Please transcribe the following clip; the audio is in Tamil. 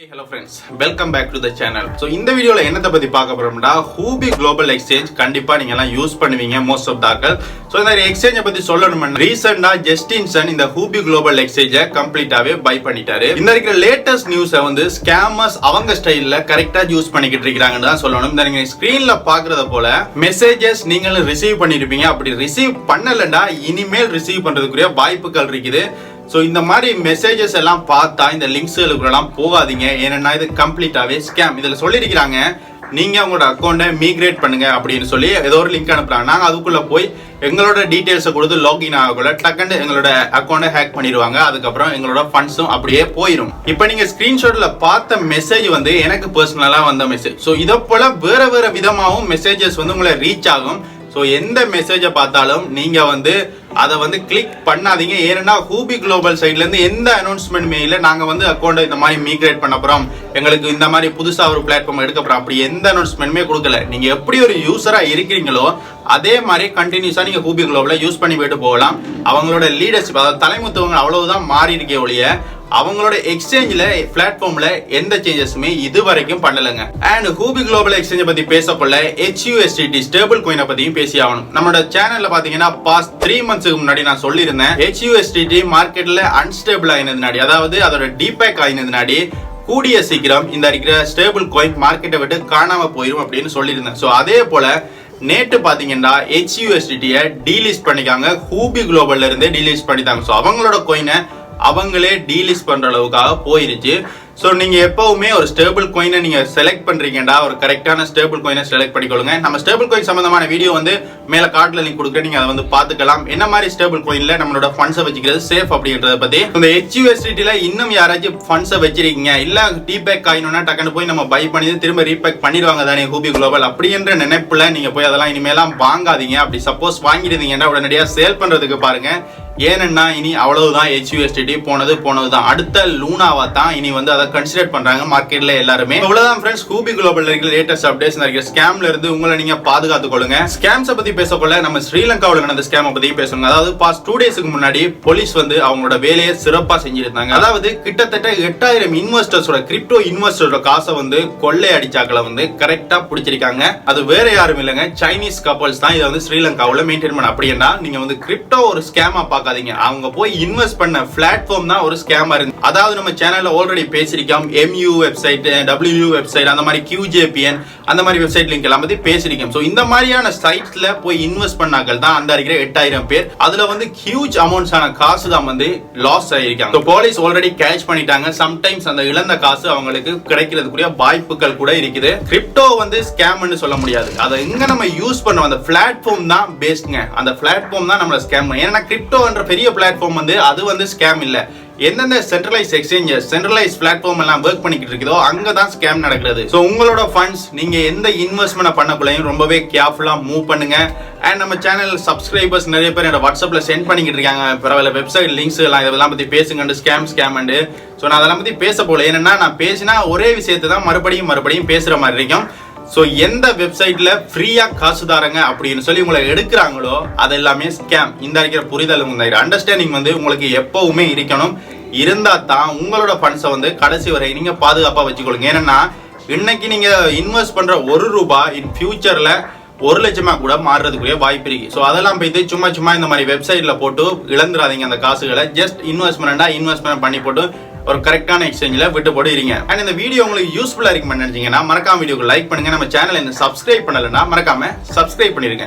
Hello friends, welcome back to the channel. So இந்த வீடியோல என்னத்தை பத்தி பார்க்க போறோம்னா Huobi global exchange கண்டிப்பா நீங்க எல்லாம் யூஸ் பண்ணுவீங்க most of the ஆட்கள். So இந்த எக்ஸ்சேஞ்ச் பத்தி சொல்லணும்னா ரீசன்ட்டா ஜஸ்டின்சன் இந்த Huobi global exchange கம்ப்ளீட்டாவே பை பண்ணிட்டாரு. இந்த இருக்கிற லேட்டஸ்ட் நியூஸை வந்து ஸ்கேமர்ஸ் அவங்க ஸ்டைல்ல கரெக்ட்டா யூஸ் பண்ணிக்கிட்டு இருக்காங்கன்னு தான் சொல்லணும். இந்த நீங்க ஸ்கிரீன்ல பாக்குறத போல மெசேजेस நீங்களும் ரிசீவ் பண்ணிருப்பீங்க. அப்படி ரிசீவ் பண்ணலன்னா இனிமேல் ரிசீவ் பண்றதுக்குரிய வாய்ப்புகள் இருக்குது. சோ இந்த மாதிரி மெசேजेस எல்லாம் பார்த்தா இந்த லிங்க்ஸ்களுக்குலாம் போகாதீங்க. ஏன்னா இது கம்ப்ளீட்டாவே ஸ்கேம். இதுல சொல்லிருக்காங்க நீங்க உங்களோட அக்கௌண்ட்டை மிக்ரேட் பண்ணுங்க அப்படின்னு சொல்லி ஏதோ ஒரு லிங்க் அனுப்புறாங்க. நாங்க அதுக்குள்ள போய் எங்களோட டீடைல்ஸை கொடுத்து லாகின் ஆகக்குள்ள டக்குன்னு எங்களோட அக்கௌண்ட்டை ஹேக் பண்ணிடுவாங்க. அதுக்கப்புறம் எங்களோட ஃபண்ட்ஸும் அப்படியே போயிடும். இப்போ நீங்க ஸ்கிரீன்ஷாட்ல பார்த்த மெசேஜ் வந்து எனக்கு பர்சனலா வந்த மெசேஜ். ஸோ இதை போல வேற வேற விதமாகவும் மெசேஜஸ் வந்து உங்களை ரீச் ஆகும். ஸோ எந்த மெசேஜை பார்த்தாலும் நீங்க வந்து அதை வந்து கிளிக் பண்ணாதீங்க. ஏன்னா Huobi குளோபல் சைட்ல இருந்து எந்த அனௌன்ஸ்மெண்ட்மே இல்லை நாங்க வந்து அக்கௌண்ட் இந்த மாதிரி மிக்ரேட் பண்ண போறோம், எங்களுக்கு இந்த மாதிரி புதுசா ஒரு பிளாட்ஃபார்ம் எடுக்க போறோம், அப்படி எந்த அனௌன்ஸ்மெண்ட்மே கொடுக்கல. நீங்க எப்படி ஒரு யூசரா இருக்கிறீங்களோ அதே மாதிரி கண்டினியூஸா நீங்க Huobi குளோபல யூஸ் பண்ணி போயிட்டு போகலாம். அவங்களோட லீடர்ஷிப் அதாவது தலைமுத்துவங்க அவ்வளவுதான் மாறி இருக்கே ஒழிய அவங்களோட எக்ஸ்சேஞ்சில் பிளாட்ஃபார்ம்ல எந்த சேஞ்சஸுமே இது வரைக்கும் பண்ணலங்க. அண்ட் Huobi குளோபல் எக்ஸ்சேஞ்ச் பத்தி பேசப்போல HUSd ஸ்டேபிள் காயினை பத்தியும் பேசி ஆகணும். நம்மளோட சேனல்ல பாத்தீங்கன்னா பாஸ்ட் 3 மந்த்ஸ்க்கு முன்னாடி நான் சொல்லியிருந்தேன் HUSd மார்க்கெட்ல அன்ஸ்டேபிள் ஆயினதுனாடி, அதாவது அதோட டிபேக் ஆயினதுனாடி கூடிய சீக்கிரம் இந்த இருக்கிற ஸ்டேபிள் காயின் மார்க்கெட்டை விட்டு காணாம போயிடும் அப்படின்னு சொல்லியிருந்தேன். ஸோ அதே போல நேற்று பாத்தீங்கன்னா HUSd டீலிஸ்ட் பண்ணிக்காங்க. Huobi குளோபல்ல இருந்தே டீலிஸ்ட் பண்ணிட்டாங்க. ஸோ அவங்களோட காயினை அவங்களே டீலிஸ்ட் பண்ற அளவுக்காக போயிருச்சு. ஸோ நீங்க எப்பவுமே ஒரு ஸ்டேபிள் காயினை நீங்க செலக்ட் பண்றீங்கடா ஒரு கரெக்டான ஸ்டேபிள் காயினை செலக்ட் பண்ணிக்கொள்ளுங்க. நம்ம ஸ்டேபிள் காயின் சம்பந்தமான வீடியோ வந்து மேல கார்ட்ல லிங்க் கொடுக்குறேன், நீங்க அதை வந்து பாத்துக்கலாம். என்ன மாதிரி ஸ்டேபிள் காயின்ல நம்மளோட ஃபண்ட்ஸை வச்சுக்கிறது சேஃப் அப்படின்றத பத்தி. இந்த HUSdல இன்னும் யாராச்சும் ஃபண்ட்ஸை வச்சிருக்கீங்க இல்ல டிபேக் காயினா டக்குன்னு போய் நம்ம பை பண்ணி திரும்ப ரீபேக் பண்ணிடுவாங்க தானே Huobi குளோபல் அப்படின்ற நினைப்புல நீங்க போய் அதெல்லாம் இனிமேலாம் வாங்காதீங்க. அப்படி சப்போஸ் வாங்கிடுவீங்கன்னா உடனடியா சேல் பண்றதுக்கு பாருங்க. ஏன்னா இனி அவ்வளவுதான் HUSd போனதுதான். அடுத்த லூனாவா தான் இனி வந்து அதை கன்சிடர் பண்றாங்க மார்க்கெட்ல எல்லாருமே. அவ்வளவுதான் ஃப்ரெண்ட்ஸ், Huobi குளோபல்ல இருக்கிற லேட்டஸ்ட் அப்டேட்ஸ் நிறைய ஸ்கேம்ல இருந்து உங்களை நீங்க பாதுகாத்துக் கொள்ளுங்க. ஸ்கேம்ஸை பத்தி பேசப்போல நம்ம ஸ்ரீலங்காவில் நடந்த ஸ்கேமை பத்தி பேசணும். அதாவது பாஸ்ட் 2 டேஸ்க்கு முன்னாடி போலீஸ் வந்து அவங்களோட வேலையை சிறப்பா செஞ்சிருந்தாங்க. அதாவது கிட்டத்தட்ட 8000 இன்வெஸ்டர்ஸோட கிரிப்டோ இன்வெஸ்டரோட காசை வந்து கொள்ளை அடிச்சாக்களை வந்து கரெக்டா பிடிச்சிருக்காங்க. அது வேற யாரும் இல்லைங்க, சைனீஸ் கப்பல்ஸ் தான் இதை வந்து ஸ்ரீலங்காவில் மெயின்டைன் பண்ண. அப்படின்னா நீங்க வந்து கிரிப்டோ ஒரு ஸ்கேமா பார்க்காதீங்க, அவங்க போய் இன்வெஸ்ட் பண்ண பிளாட்ஃபார்ம் தான் ஒரு ஸ்கேமா இருந்து. அதாவது நம்ம சேனல்ல ஆல்ரெடி பேசிருக்கோம், MU வெப்சைட், WU வெப்சைட், அந்த மாதிரி QJPN அந்த மாதிரி வெப்சைட் லிங்க் எல்லாம் பத்தி பேசிருக்கோம். சோ இந்த மாதிரியான சைட்ஸ்ல போய் இன்வெஸ்ட் பண்ணாக்கள் தான் அந்த இருக்கிற 8000 பேர். அதுல வந்து ஹியூஜ் அமௌண்ட்ஸ் ஆன காசு தான் வந்து லாஸ் ஆயிருக்காங்க. சோ போலீஸ் ஆல்ரெடி கேட்ச் பண்ணிட்டாங்க. சம்டைம்ஸ் அந்த இழந்த காசு அவங்களுக்கு கிடைக்கிறதுக்குரிய வாய்ப்புகள் கூட இருக்குது. கிரிப்டோ வந்து ஸ்கேம்னு சொல்ல முடியாது, அதை எங்க நம்ம யூஸ் பண்ணோம் அந்த பிளாட்ஃபார்ம் தான் பேஸ்ட்ங்க. அந்த பிளாட்ஃபார்ம் தான் நம்மள ஸ்கேம். ஏன்னா கிரிப்டோன்ற பெரிய பிளாட்ஃபார்ம் வந்து அது வந்து ஸ்கேம் இல்ல. எந்தெந்த சென்ட்ரலைஸ் எக்ஸ்சேஞ்சஸ் சென்ட்ரலைஸ் பிளாட்ஃபார்ம் எல்லாம் ஒர்க் பண்ணிக்கிட்டு இருக்குதோ அங்கதான் ஸ்கேம் நடக்கிறது. சோ உங்களோட ஃபண்ட்ஸ் நீங்க எந்த இன்வெஸ்ட்மெண்ட் பண்ணக்குள்ளையும் ரொம்பவே கேர்ஃபுல்லா மூவ் பண்ணுங்க. அண்ட் நம்ம சேனல் சப்ஸ்கிரைபர்ஸ் நிறைய பேர் என்னோட வாட்ஸ்அப்ல சென்ட் பண்ணிக்கிட்டு இருக்காங்க, பரவாயில்ல வெப்சைட் லிங்க்ஸ் எல்லாம் இதெல்லாம் பத்தி பேசுங்க, ஸ்கேம் அண்டு. ஸோ நான் அதெல்லாம் பத்தி பேச போல. ஏன்னா நான் பேசினா ஒரே விஷயத்தை தான் மறுபடியும் பேசுற மாதிரி இருக்கும். ஸோ எந்த வெப்சைட்ல ஃப்ரீயா காசு தாரங்க அப்படின்னு சொல்லி உங்களை எடுக்கிறாங்களோ அது எல்லாமே ஸ்கேம். இந்த இருக்கிற புரிதல் அண்டர்ஸ்டாண்டிங் வந்து உங்களுக்கு எப்பவுமே இருக்கணும். இருந்தா தான் உங்களோட ஃபண்ட்ஸை வந்து கடைசி வரை நீங்க பாதுகாப்பா வச்சுக்கொள்ளுங்க. ஏன்னா இன்னைக்கு நீங்க இன்வெஸ்ட் பண்ற ₹1 இன் ஃபியூச்சர்ல 1 லட்சமா கூட மாறுறதுக்குரிய வாய்ப்பு இருக்கு. ஸோ அதெல்லாம் போயிட்டு சும்மா இந்த மாதிரி வெப்சைட்ல போட்டு இழந்துடாதீங்க அந்த காசுகளை. ஜஸ்ட் இன்வெஸ்ட்மெண்ட் பண்ணி போட்டு ஒரு கரெக்டான எக்ஸ்சேஞ்சில விட்டு போட்டு இருங்க. அண்ட் இந்த வீடியோ உங்களுக்கு யூஸ்ஃபுல்லா இருக்கும் நினைச்சீங்கன்னா மறக்காம வீடியோக்கு லைக் பண்ணுங்க. நம்ம சேனலை இந்த சப்ஸ்கிரைப் பண்ணலன்னா மறக்காம சப்ஸ்கிரைப் பண்ணிருங்க.